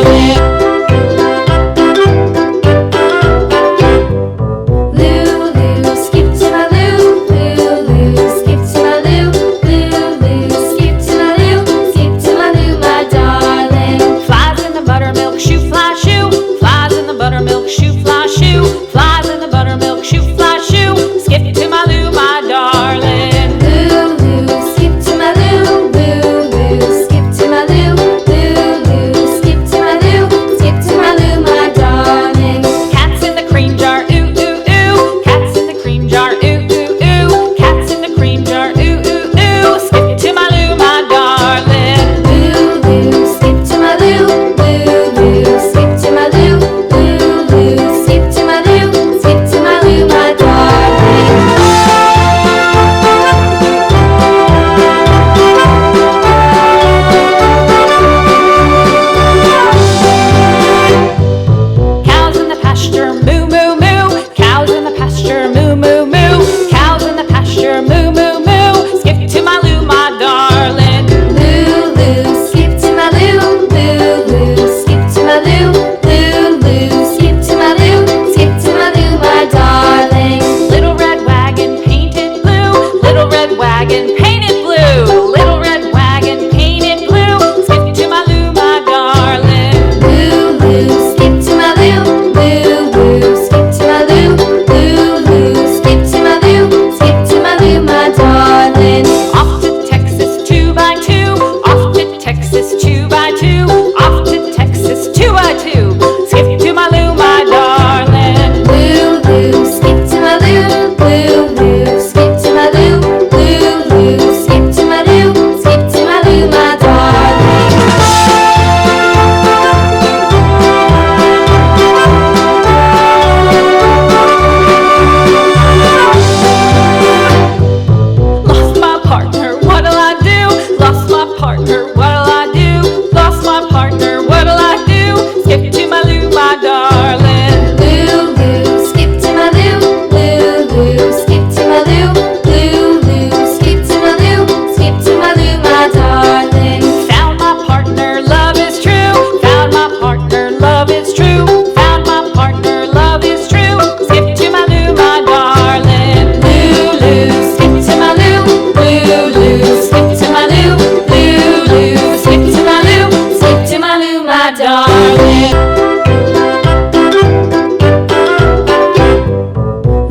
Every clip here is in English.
darling. Lulu, skip to my Lou. Lulu, skip to my Lou. Lulu, skip to my Lou. Skip to my Lou, my darling. Flies in the buttermilk shoe, fly shoe. Flies in the buttermilk shoe, fly shoe. Flies in the buttermilk shoe, fly shoe. Skip to my Lou, my darling. Lulu, skip to my Lou. Lulu, skip to my Lou. Lulu, skip to my Lou. Skip to my Lou, my darling. Cats in the cream jar, ooh ooh ooh. Cats in the cream jar, ooh ooh ooh. Cats in the cream jar, ooh ooh ooh. Skip to my Lou, my darling. Lulu, skip to my Lou. Lulu, skip to my Lou. Lulu, skip to my Lou. Skip to my Lou, my darling. Cows in the pasture, moo moo moo. Cows in the pasture, moo moo moo. Cows in the pasture, moo moo moo. Skip to my Lou, my darling. Lulu, skip to my Lou. Lulu, skip to my Lou. Lulu, skip to my Lou. Skip to my Lou, my darling. Little red wagon painted blue. Little red wagon painted blue. Little red wagon painted blue. Skip to my Lou, my darling. Lulu, skip to my Lou. Lulu, skip to my Lou. Lulu, skip to my Lou. Skip to my Lou, my darling. Off to Texas 2x2. Off to Texas 2x2. Off to Texas 2x2. Skip to my Lou, my darling. Lulu, skip to my Lou. Lulu, skip to my Lou. Lulu, skip to my Lou. Skip to my Lou, my darling. Lost my partner, what'll I do? Lost my partner, what'll I do? Lost my partner, what'll I do? Skip to my Lou, my darling. Lulu, skip to my Lou. Lulu, skip to my Lou. Lulu, skip to my Lou. Skip to my Lou, my darling. Found my partner, love is true. Found my partner, love is true. Found my partner, love is true. Skip to my Lou, my darling. Lulu, skip to my Lou. Lulu, skip to my Lou. Lulu, skip to my Lou. Skip to my Lou, my darling.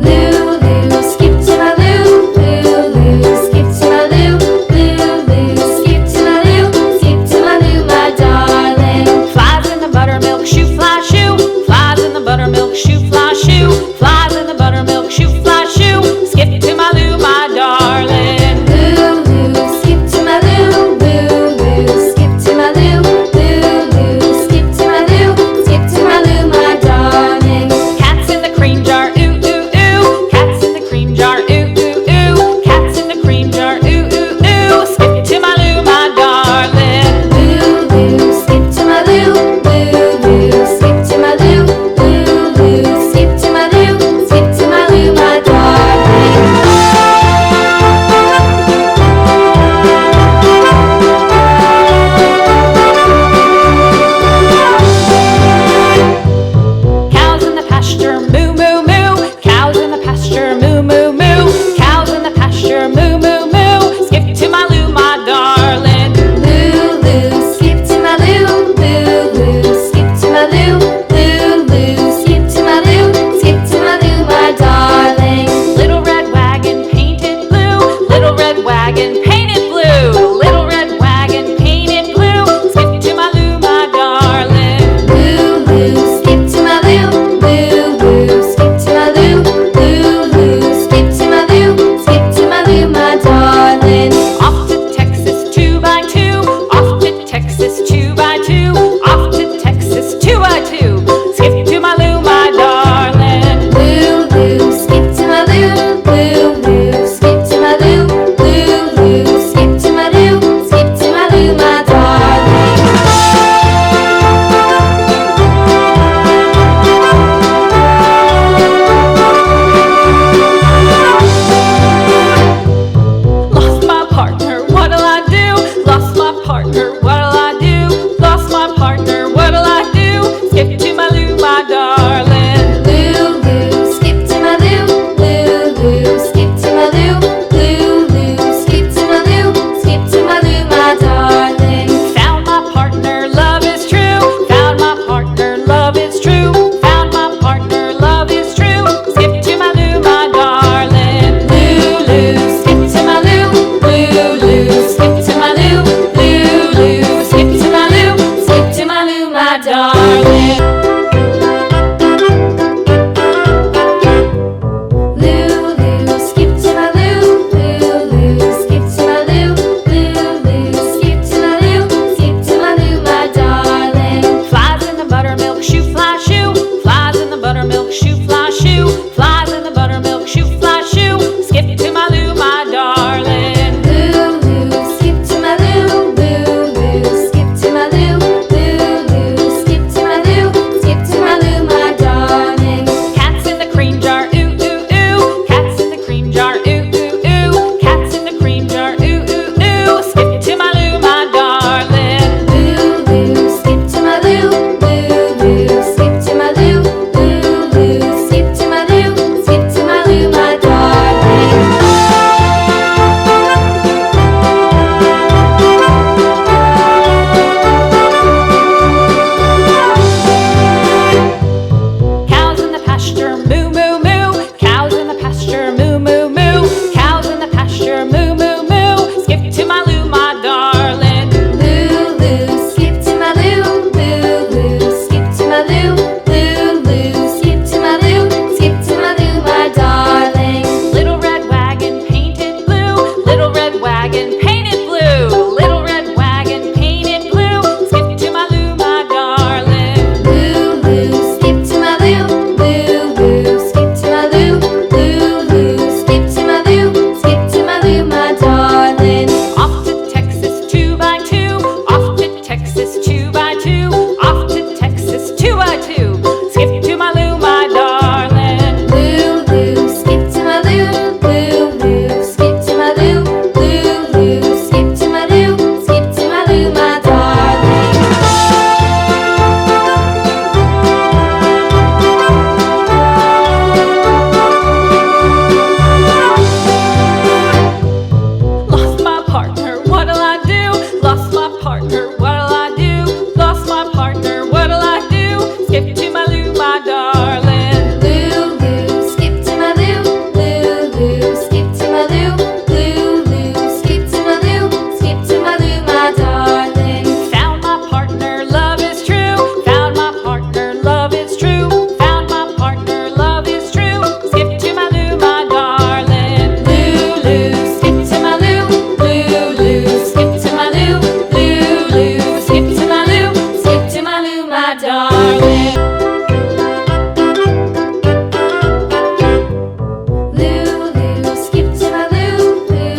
Lulu, skip to my Lou. Lulu, skip to my Lou. Lulu, skip to my Lou. Skip to my Lou, my darling. Flies in the buttermilk shoe, fly shoe. Flies in the buttermilk shoe, fly shoe. Flies in the buttermilk shoe, fly shoe. Skip to my Lou, my darling. Lulu, skip to my Lou. Lulu, skip to my Lou. Lulu, skip to my Lou. my darling.